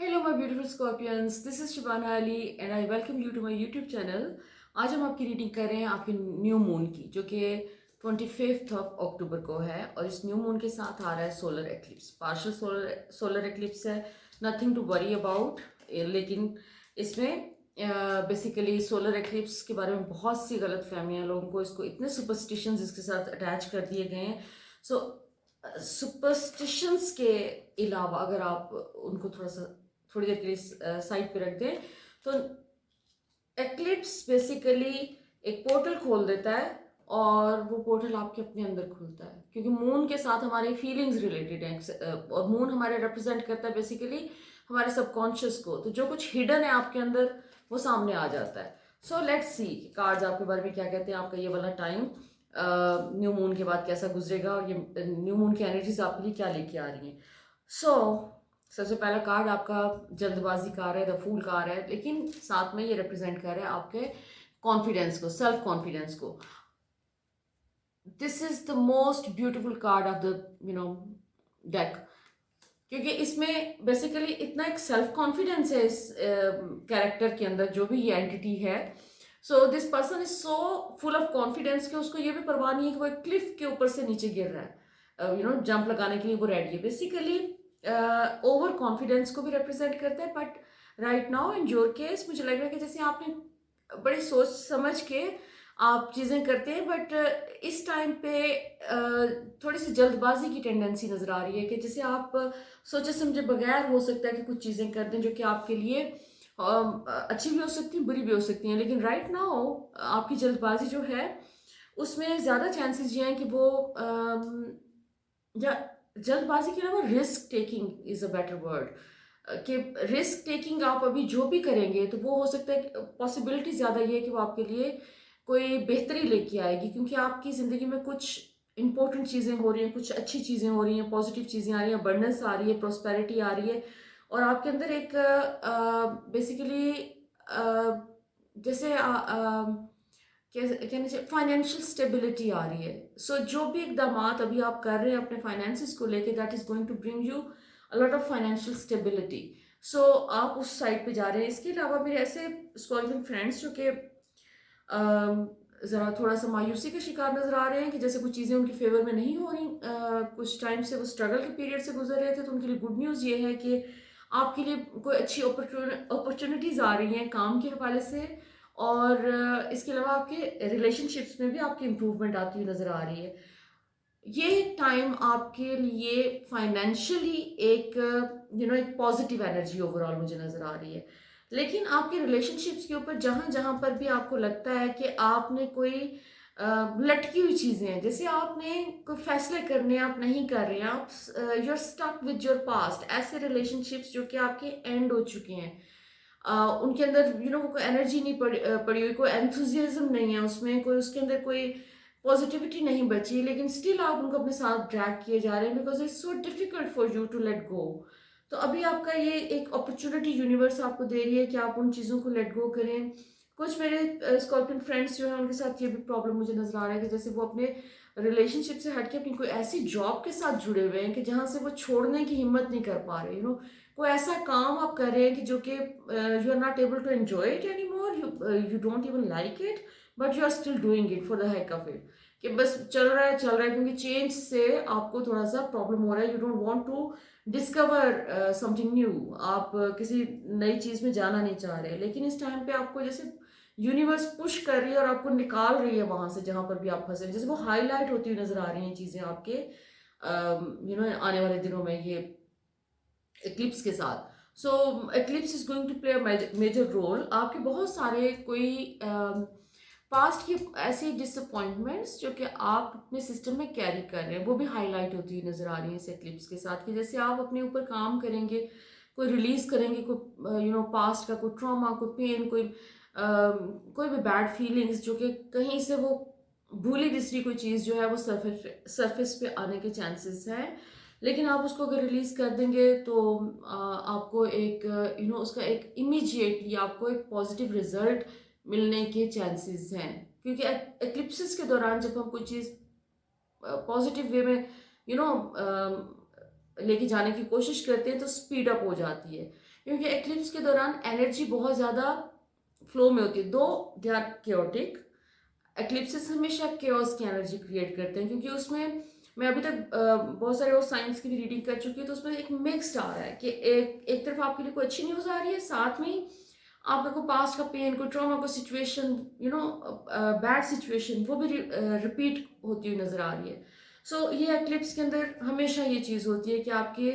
Hello my beautiful Scorpions, this is Shibana Ali and I welcome you to my YouTube channel। आज हम आपकी reading कर रहे हैं आपके न्यू मून की, जो कि 25 अक्टूबर को है। और इस न्यू मून के साथ आ रहा है solar eclipse, partial solar eclipse है, नथिंग टू वरी अबाउट। लेकिन इसमें बेसिकली सोलर एक्लिप्स के बारे में बहुत सी गलत फहमियाँ, लोगों को इसको इतने सुपरस्टिशंस इसके साथ अटैच कर दिए गए हैं। सो सुपरस्टिशंस के अलावा अगर आप उनको थोड़ी देर के लिए साइड पे रख दें, तो एक्लिप्स बेसिकली एक पोर्टल खोल देता है और वो पोर्टल आपके अपने अंदर खुलता है, क्योंकि मून के साथ हमारी फीलिंग्स रिलेटेड हैं। और मून हमारे रिप्रेजेंट करता है बेसिकली हमारे सबकॉन्शियस को, तो जो कुछ हिडन है आपके अंदर वो सामने आ जाता है। सो लेट्स सी कार्ड्स आपके बारे में क्या कहते हैं। आपका ये वाला टाइम न्यू मून के बाद कैसा गुजरेगा और ये न्यू मून की एनर्जीज आपके लिए क्या लेके आ रही हैं। सो सबसे पहला कार्ड आपका जल्दबाजी का आ रहा है, द फूल का आ रहा है, लेकिन साथ में ये रिप्रेजेंट कर रहा है आपके कॉन्फिडेंस को, सेल्फ कॉन्फिडेंस को। This is the most beautiful card of the deck, क्योंकि इसमें बेसिकली इतना एक सेल्फ कॉन्फिडेंस है इस कैरेक्टर के अंदर, जो भी ये एंटिटी है। So this person is so full of confidence कि उसको ये भी परवाह नहीं है कि वो एक क्लिफ के ऊपर से नीचे गिर रहा है। जंप लगाने के लिए वो रेडी है। बेसिकली ओवर कॉन्फिडेंस को भी रिप्रेजेंट करता है। But right now in your case मुझे लग रहा है कि जैसे आपने बड़ी सोच समझ के आप चीज़ें करते हैं, बट इस टाइम पे थोड़ी सी जल्दबाजी की टेंडेंसी नज़र आ रही है कि जैसे आप सोचे समझे बगैर हो सकता है कि कुछ चीज़ें कर दें जो कि आपके लिए अच्छी भी हो सकती हैं, बुरी भी हो सकती हैं। लेकिन राइट नाउ आपकी जल्दबाजी जो है उसमें ज़्यादा चांसेस ये हैं कि वो या जल्दबाजी के अलावा risk taking is a better word, कि रिस्क टेकिंग आप अभी जो भी करेंगे तो वो हो सकता है, पॉसिबिलिटी ज़्यादा ये है कि वो आपके लिए कोई बेहतरी लेके आएगी, क्योंकि आपकी ज़िंदगी में कुछ इंपॉर्टेंट चीज़ें हो रही हैं, कुछ अच्छी चीज़ें हो रही हैं, पॉजिटिव चीज़ें आ रही हैं, अबंडेंस आ रही है, प्रोस्पेरिटी आ रही है। और आपके अंदर एक बेसिकली जैसे कहना चाहिए फाइनेंशियल स्टेबिलिटी आ रही है। सो जो भी इकदाम अभी आप कर रहे हैं अपने फाइनेंसिस को लेके, that is going to bring you a lot of financial stability. So आप उस साइड पे जा रहे हैं। इसके अलावा मेरे ऐसे स्कॉलर फ्रेंड्स जो कि ज़रा थोड़ा सा मायूसी का शिकार नज़र आ रहे हैं कि जैसे कुछ चीज़ें उनके फेवर में नहीं हो रही, कुछ टाइम से वो स्ट्रगल के पीरियड से गुजर रहे थे, तो उनके लिए गुड न्यूज़ ये है कि आपके लिए कोई अच्छी अपॉर्चुनिटीज़ आ रही हैं काम के हवाले से। और इसके अलावा आपके रिलेशनशिप्स में भी आपकी इम्प्रूवमेंट आती हुई नज़र आ रही है। ये टाइम आपके लिए फाइनेंशियली एक एक पॉजिटिव एनर्जी ओवरऑल मुझे नज़र आ रही है। लेकिन आपके रिलेशनशिप्स के ऊपर जहाँ जहाँ पर भी आपको लगता है कि आपने कोई लटकी हुई चीज़ें हैं, जैसे आपने कोई फैसले करने आप नहीं कर रहे हैं, आप you are stuck with your past, ऐसे रिलेशनशिप्स जो कि आपके एंड हो चुके हैं। उनके अंदर वो कोई एनर्जी नहीं पड़ी हुई, कोई एंथुजियाज्म नहीं है उसमें, कोई उसके अंदर कोई पॉजिटिविटी नहीं बची, लेकिन स्टिल आप उनको अपने साथ ड्रैग किए जा रहे हैं because it's so difficult for you to let go. तो अभी आपका ये एक अपॉर्चुनिटी यूनिवर्स आपको दे रही है कि आप उन चीज़ों को लेट गो करें। कुछ मेरे स्कॉर्पियन फ्रेंड्स जो हैं उनके साथ ये भी प्रॉब्लम मुझे नजर आ रहा है कि जैसे वो अपने रिलेशनशिप से हटके अपनी कोई ऐसी जॉब के साथ जुड़े हुए हैं कि जहाँ से वो छोड़ने की हिम्मत नहीं कर पा रहे। कोई ऐसा काम आप कर रहे हैं कि जो कि you are not able to enjoy it any more, you don't even like it, but you are still doing it for the heck of it, कि बस चल रहा है क्योंकि चेंज से आपको थोड़ा सा प्रॉब्लम हो रहा है। You don't want to discover something new, आप किसी नई चीज में जाना नहीं चाह रहे। लेकिन इस टाइम पे आपको जैसे यूनिवर्स पुश कर रही है और आपको निकाल रही है वहां से जहां पर भी आप फंसे, जैसे वो हाईलाइट होती हुई नजर आ रही हैं चीजें आपके आने वाले दिनों में ये एक्लिप्स के साथ। So eclipse is going to play a major role. आपके बहुत सारे कोई पास्ट की ऐसी डिसअपॉइंटमेंट्स जो कि आप अपने सिस्टम में कैरी कर रहे हैं, वो भी हाईलाइट होती हुई नजर आ रही है इस एक्लिप्स के साथ, कि जैसे आप अपने ऊपर काम करेंगे, कोई रिलीज करेंगे, कोई पास्ट का कोई ट्रॉमा, कोई पेन, कोई भी बैड फीलिंग्स जो कि कहीं से वो भूली बिसरी कोई चीज़ जो है वो सरफेस पे आने के चांसेस हैं। लेकिन आप उसको अगर रिलीज कर देंगे तो आपको एक उसका एक इमीजिएटली आपको एक पॉजिटिव रिजल्ट मिलने के चांसेस हैं, क्योंकि एक्लिप्सिस के दौरान जब हम कोई चीज़ पॉजिटिव वे में लेके जाने की कोशिश करते हैं तो स्पीड अप हो जाती है। क्योंकि एक्लिप्स के दौरान एनर्जी बहुत ज़्यादा फ्लो में होती है, दो दे आर केओटिक। एक्लिप्सिस हमेशा केओस की एनर्जी क्रिएट करते हैं, क्योंकि उसमें मैं अभी तक बहुत सारे और साइंस की भी रीडिंग कर चुकी हूँ, तो उसमें एक मिक्स्ड आ रहा है कि एक तरफ आपके लिए कोई अच्छी न्यूज़ आ रही है, साथ में ही आपका कोई पास्ट का पेन, कोई ट्रॉमा, कोई सिचुएशन, बैड सिचुएशन, वो भी रिपीट होती हुई नजर आ रही है। सो ये एक्लिप्स के अंदर हमेशा ये चीज़ होती है कि आपके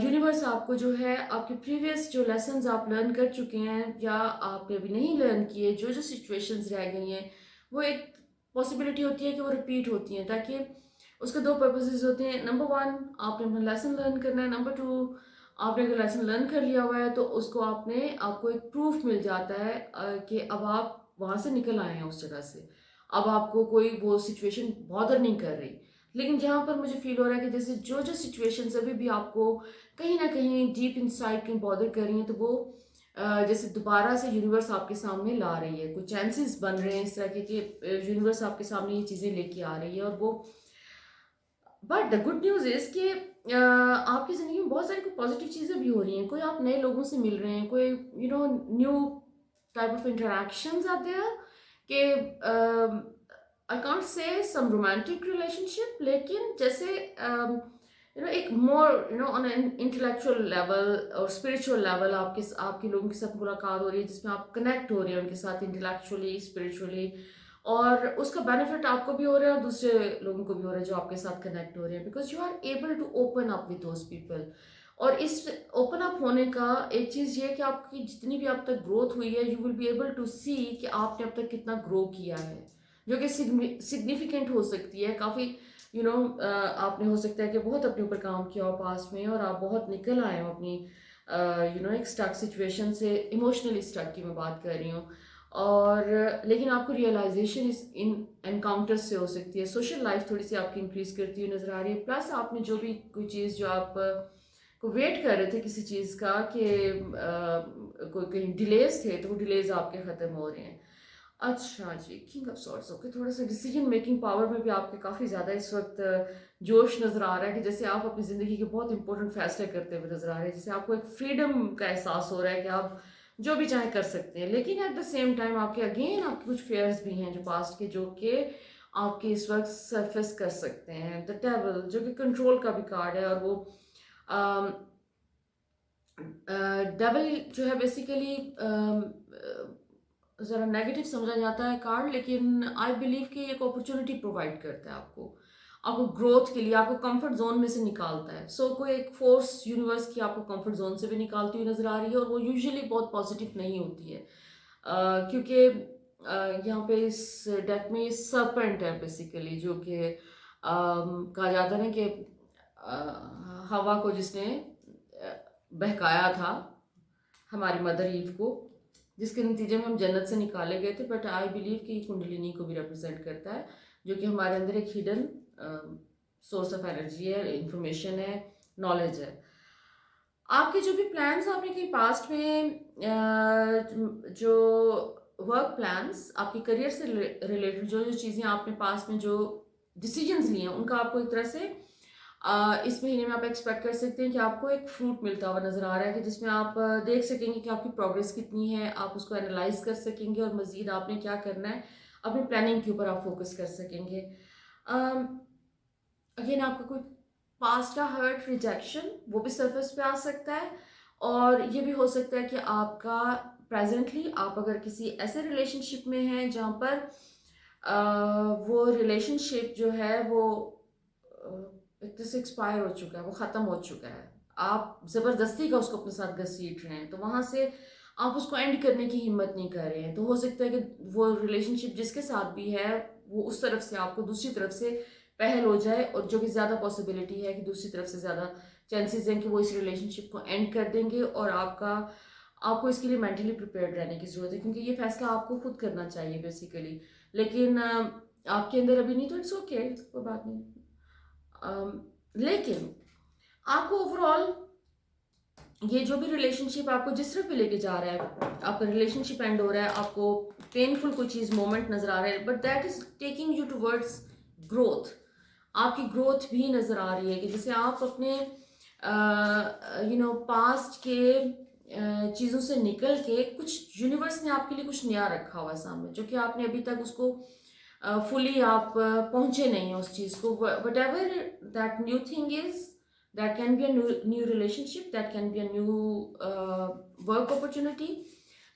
यूनिवर्स आपको जो है आपके प्रीवियस जो लेसन्स आप लर्न कर चुके हैं या आपने अभी नहीं लर्न किए, जो जो सिचुएशंस रह गई हैं, वो एक पॉसिबिलिटी होती है कि वो रिपीट होती हैं, ताकि उसके दो पर्पसेस होते हैं। नंबर वन, आपने अपना लेसन लर्न करना है। नंबर टू, आपने अगर लेसन लर्न कर लिया हुआ है तो उसको आपको एक प्रूफ मिल जाता है कि अब आप वहाँ से निकल आए हैं उस जगह से, अब आपको कोई वो सिचुएशन बॉदर नहीं कर रही। लेकिन जहाँ पर मुझे फील हो रहा है कि जैसे जो जो सिचुएशंस अभी भी आपको कहीं ना कहीं डीप इनसाइड कहीं बॉदर कर रही हैं, तो वो जैसे दोबारा से यूनिवर्स आपके सामने ला रही है, कुछ चांसेस बन रहे हैं इस तरह के कि यूनिवर्स आपके सामने ये चीज़ें लेके आ रही है। और वो but the good news is कि आपकी ज़िंदगी में बहुत सारी कोई पॉजिटिव चीज़ें भी हो रही हैं, कोई आप नए लोगों से मिल रहे हैं, कोई न्यू टाइप ऑफ इंटरेक्शंस आते हैं कि I can't say some romantic relationship, लेकिन जैसे एक more on an intellectual level और स्पिरिचुअल लेवल आपके लोगों के साथ मुलाकात हो रही है, जिसमें आप कनेक्ट हो रहे हैं उनके साथ इंटेलेक्चुअली, स्पिरिचुअली, और उसका बेनिफिट आपको भी हो रहा है और दूसरे लोगों को भी हो रहा है जो आपके साथ कनेक्ट हो रहे हैं, because you are able to open up with those people. और इस ओपन अप होने का एक चीज़ ये है कि आपकी जितनी भी अब तक ग्रोथ हुई है, you will be able to see कि आपने अब तक कितना ग्रो किया है, जो कि सिग्निफिकेंट हो सकती है काफ़ी। आपने हो सकता है कि बहुत अपने ऊपर काम किया हो पास्ट में और आप बहुत निकल आए हो अपनी एक स्टक सिचुएशन से, इमोशनली स्टक की मैं बात कर रही हूँ। और लेकिन आपको रियलाइजेशन इस इन एनकाउंटर्स से हो सकती है, सोशल लाइफ थोड़ी सी आपकी इंक्रीज करती हुई नजर आ रही है, प्लस आपने जो भी कोई चीज़ जो आप को वेट कर रहे थे किसी चीज़ का कि कोई कहीं डिलेज थे, तो वो डिलेज आपके ख़त्म हो रहे हैं। अच्छा जी, किंग ऑफ सॉर्ट्स, ओके, थोड़ा सा डिसीजन मेकिंग पावर में भी आपके काफ़ी ज़्यादा इस वक्त जोश नज़र आ रहा है कि जैसे आप अपनी ज़िंदगी के बहुत इंपॉर्टेंट फैसले करते हुए नज़र आ रहे हैं, जैसे आपको एक फ्रीडम का एहसास हो रहा है कि आप जो भी चाहे कर सकते हैं। लेकिन एट द सेम टाइम आपके कुछ फेयर्स भी हैं जो पास्ट के, जो कि आपके इस वक्त सरफेस कर सकते हैं। द डेविल, जो कि कंट्रोल का भी कार्ड है, और वो डेविल जो है बेसिकली ज़रा नेगेटिव समझा जाता है कार्ड, लेकिन आई बिलीव कि एक अपॉर्चुनिटी प्रोवाइड करता है आपको ग्रोथ के लिए, आपको कंफर्ट जोन में से निकालता है। सो कोई एक फोर्स यूनिवर्स की आपको कंफर्ट जोन से भी निकालती हुई नजर आ रही है, और वो यूजुअली बहुत पॉजिटिव नहीं होती है, क्योंकि यहाँ पे इस डेक में सर्पेंट है बेसिकली, जो कि कहा जाता है ना कि हवा को जिसने बहकाया था, हमारी मदर ईव को, जिसके नतीजे में हम जन्नत से निकाले गए थे। बट आई बिलीव कि कुंडलिनी को भी रिप्रेजेंट करता है, जो कि हमारे अंदर एक हिडन सोर्स ऑफ एनर्जी है, इंफॉर्मेशन है, नॉलेज है। आपके जो भी प्लान्स आपने कहीं पास्ट में जो वर्क प्लान्स, आपके करियर से रिलेटेड जो जो चीज़ें आपने पास्ट में जो डिसीजंस लिए हैं, उनका आपको एक तरह से इस महीने में आप एक्सपेक्ट कर सकते हैं कि आपको एक फ्रूट मिलता हुआ नज़र आ रहा है, कि जिसमें आप देख सकेंगे कि आपकी प्रोग्रेस कितनी है, आप उसको एनालाइज कर सकेंगे और मज़ीद आपने क्या करना है, अपनी प्लानिंग के ऊपर आप फोकस कर सकेंगे। अगेन आपका कोई पास्ट का हर्ट, रिजेक्शन, वो भी सरफेस पे आ सकता है, और ये भी हो सकता है कि आपका प्रेजेंटली आप अगर किसी ऐसे रिलेशनशिप में हैं जहाँ पर वो रिलेशनशिप जो है वो एक तरह से एक्सपायर हो चुका है, वो ख़त्म हो चुका है, आप ज़बरदस्ती का उसको अपने साथ घसीट रहे हैं, तो वहाँ से आप उसको एंड करने की हिम्मत नहीं कर रहे हैं, तो हो सकता है कि वो रिलेशनशिप जिसके साथ भी है, वो उस तरफ से आपको दूसरी तरफ से पहल हो जाए, और जो कि ज़्यादा पॉसिबिलिटी है कि दूसरी तरफ से ज़्यादा चांसेस हैं कि वो इस रिलेशनशिप को एंड कर देंगे, और आपको इसके लिए मेंटली प्रिपेयर्ड रहने की ज़रूरत है, क्योंकि ये फैसला आपको खुद करना चाहिए बेसिकली। लेकिन आपके अंदर अभी नहीं, तो इट्स ओके, कोई बात नहीं। लेकिन आपको ओवरऑल ये जो भी रिलेशनशिप आपको जिस तरफ भी लेके जा रहा है, आपका रिलेशनशिप एंड हो रहा है, आपको पेनफुल कोई चीज़ मोमेंट नज़र आ रहा है, but that is taking you towards growth. आपकी ग्रोथ भी नज़र आ रही है कि जैसे आप अपने पास्ट के चीज़ों से निकल के कुछ यूनिवर्स ने आपके लिए कुछ नया रखा हुआ है सामने, जो कि आपने अभी तक उसको फुली आप पहुंचे नहीं हो उस चीज़ को. What ever that new thing is, that can be a new relationship, that can be a new work opportunity.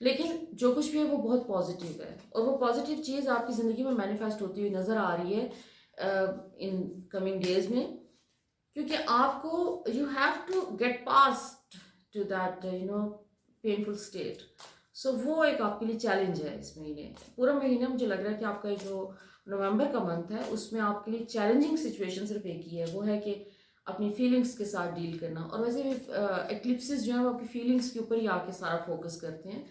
लेकिन जो कुछ भी है वो बहुत पॉजिटिव है, और वो पॉजिटिव चीज़ आपकी ज़िंदगी में मैनिफेस्ट होती हुई नज़र आ रही है इन कमिंग डेज में. क्योंकि आपको you have to get past to that painful state. So वो एक आपके लिए चैलेंज है इस महीने. पूरा महीना मुझे लग रहा है कि आपका जो नवंबर का मंथ है उसमें आपके लिए चैलेंजिंग सिचुएशन सिर्फ एक ही है, वो है कि अपनी फीलिंग्स के साथ डील करना. और वैसे भी एक्लिप्सिस जो है वो आपकी फीलिंग्स के ऊपर ही आके सारा फोकस करते हैं.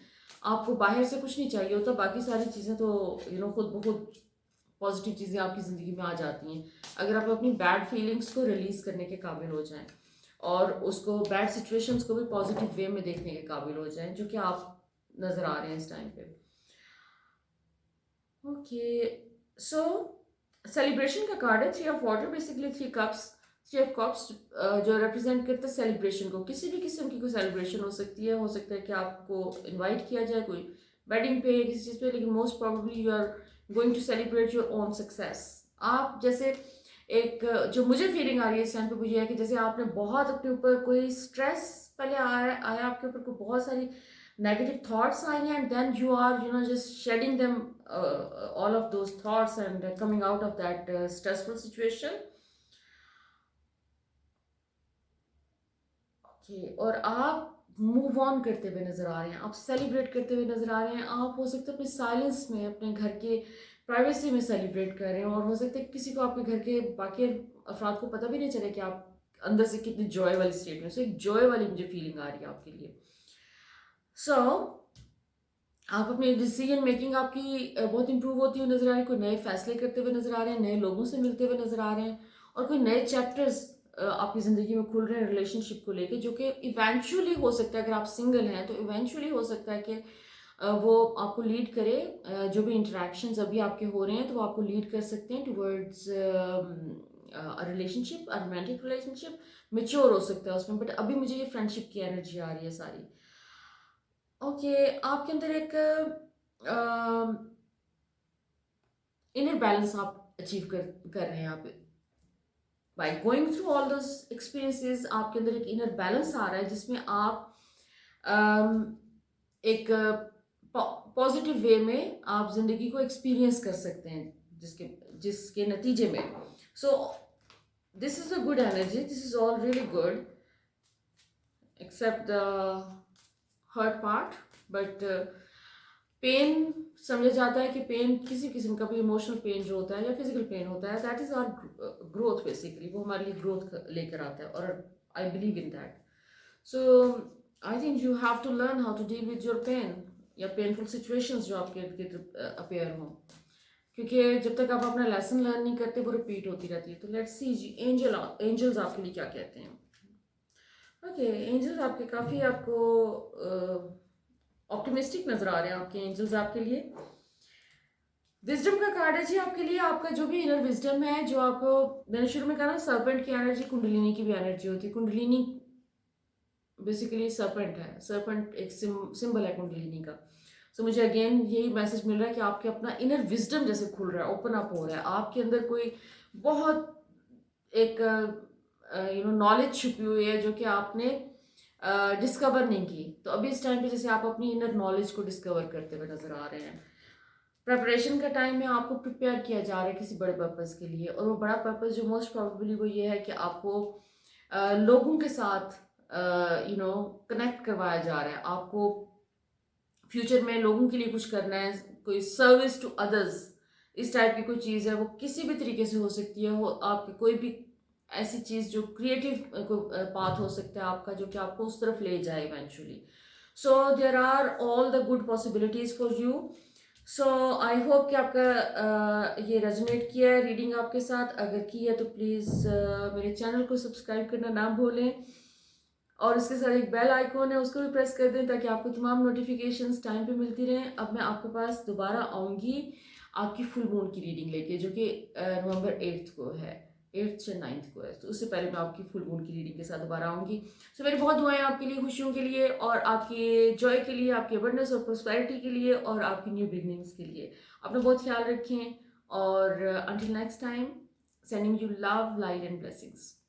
आपको बाहर से कुछ नहीं चाहिए होता, बाकी सारी चीज़ें तो खुद ब खुद पॉजिटिव चीज़ें आपकी ज़िंदगी में आ जाती हैं अगर आप अपनी बैड फीलिंग्स को रिलीज़ करने के काबिल हो जाएं, और उसको बैड सिचुएशंस को भी पॉजिटिव वे में देखने के काबिल हो जाएं, जो कि आप नज़र आ रहे हैं इस टाइम पे. ओके, सो सेलिब्रेशन का कार्ड है 3 of water, basically 3 cups. 3 of cups जो रिप्रेजेंट करता है सेलिब्रेशन को. किसी भी किस्म की कोई सेलिब्रेशन हो सकती है. हो सकता है कि आपको इनवाइट किया जाए कोई वेडिंग पे, किसी चीज़ पे, लेकिन most probably you are going to celebrate your own success. आप जैसे एक जो मुझे फीलिंग आ रही है इस टाइम पे वो ये है कि जैसे आपने बहुत अपने ऊपर कोई स्ट्रेस पहले आया आया आपके ऊपर, कोई बहुत सारी नेगेटिव थॉट्स आई हैं, and then you are just shedding them all of those thoughts and coming out of that stressful situation. Okay, और आप मूव ऑन करते हुए नजर आ रहे हैं, आप सेलिब्रेट करते हुए नजर आ रहे हैं. आप हो सकता है अपने साइलेंस में, अपने घर के प्राइवेसी में सेलिब्रेट कर रहे हैं, और हो सकता है किसी को आपके घर के बाकी अफराद को पता भी नहीं चले कि आप अंदर से कितनी जॉय वाली स्टेट में. सो एक जॉय वाली मुझे फीलिंग आ रही है आपके लिए. सो आप अपनी डिसीजन मेकिंग आपकी बहुत इंप्रूव होती हुई नजर आ रही है. कोई नए फैसले करते हुए नजर आ रहे हैं, नए लोगों से मिलते हुए नजर आ रहे हैं, और कोई नए चैप्टर्स आपकी ज़िंदगी में खुल रहे हैं रिलेशनशिप को लेके, जो कि इवेंचुअली हो सकता है, अगर आप सिंगल हैं तो इवेंचुअली हो सकता है कि वो आपको लीड करे. जो भी इंटरेक्शंस अभी आपके हो रहे हैं तो वो आपको लीड कर सकते हैं towards relationship, romantic relationship. Mature हो सकता है उसमें, बट अभी मुझे ये फ्रेंडशिप की एनर्जी आ रही है सारी. ओके, आपके अंदर एक इनर बैलेंस आप अचीव कर रहे हैं. आप by going through all those experiences आपके अंदर एक इनर बैलेंस आ रहा है, जिसमें आप एक पॉजिटिव वे में आप जिंदगी को एक्सपीरियंस कर सकते हैं, जिसके जिसके नतीजे में. So this is a good energy, this is all really good except the hurt part. But pain समझा जाता है कि पेन किसी किस्म का भी इमोशनल पेन जो होता है या फिजिकल पेन होता है, that is our growth. Basically वो हमारे लिए ग्रोथ लेकर आता है, और I believe in that. So I think you have to learn how to deal with your pain या पेनफुल सिचुएशंस जो आपके इर्द गिर्द अपेयर हों, क्योंकि जब तक आप अपना लेसन लर्न नहीं करते वो रिपीट होती रहती है. तो लेट्स सी जी एंजल्स आपके लिए क्या कहते हैं. ओके, एंजल्स आपके काफ़ी आपको ऑप्टिमिस्टिक नजर आ रहे हैं. आपके एंजल्स आपके लिए विजडम का कार्ड है जी आपके लिए. आपका जो भी इनर विजडम है, जो आपको मैंने शुरू में कहा ना, सर्पेंट की एनर्जी कुंडलिनी की भी एनर्जी होती है. कुंडलिनी बेसिकली सर्पेंट है, सर्पेंट एक सिंबल है कुंडलिनी का. सो मुझे अगेन यही मैसेज मिल रहा है कि आपके अपना इनर विजडम जैसे खुल रहा है, ओपन अप हो रहा है. आपके अंदर कोई बहुत एक नॉलेज छुपी हुई है जो कि आपने डिस्कवर नहीं की. तो अभी इस टाइम पे जैसे आप अपनी इनर नॉलेज को डिस्कवर करते हुए नजर आ रहे हैं. प्रेपरेशन का टाइम में आपको प्रिपेयर किया जा रहा है किसी बड़े पर्पस के लिए, और वो बड़ा पर्पस जो मोस्ट प्रोबेबली वो ये है कि आपको लोगों के साथ कनेक्ट करवाया जा रहा है. आपको फ्यूचर में लोगों के लिए कुछ करना है, कोई सर्विस टू अदर्स, इस टाइप की कोई चीज़ है. वो किसी भी तरीके से हो सकती है, वो आपकी कोई भी ऐसी चीज़ जो क्रिएटिव पाथ हो सकता है आपका, जो कि आपको उस तरफ ले जाए eventually. So there are all the good possibilities for you. So I hope कि आपका ये रेजोनेट किया है रीडिंग आपके साथ. अगर की है तो प्लीज़ मेरे चैनल को सब्सक्राइब करना ना भूलें, और उसके साथ एक बेल आइकॉन है उसको भी प्रेस कर दें ताकि आपको तमाम नोटिफिकेशंस टाइम पे मिलती रहें. अब मैं आपके पास दोबारा आऊँगी आपकी फुल मून की रीडिंग लेके, जो कि नवंबर 8 को है. 8th या 9th को है, तो उससे पहले मैं आपकी फुल मून की रीडिंग के साथ दोबारा आऊँगी। सो मेरी बहुत दुआएं आपके लिए, खुशियों के लिए और आपके जॉय के लिए, आपके अबंडेंस और प्रॉस्पेरिटी के लिए और आपकी न्यू बिगनिंग्स के लिए। अपना बहुत ख्याल रखें और until next time, sending you love, light and blessings.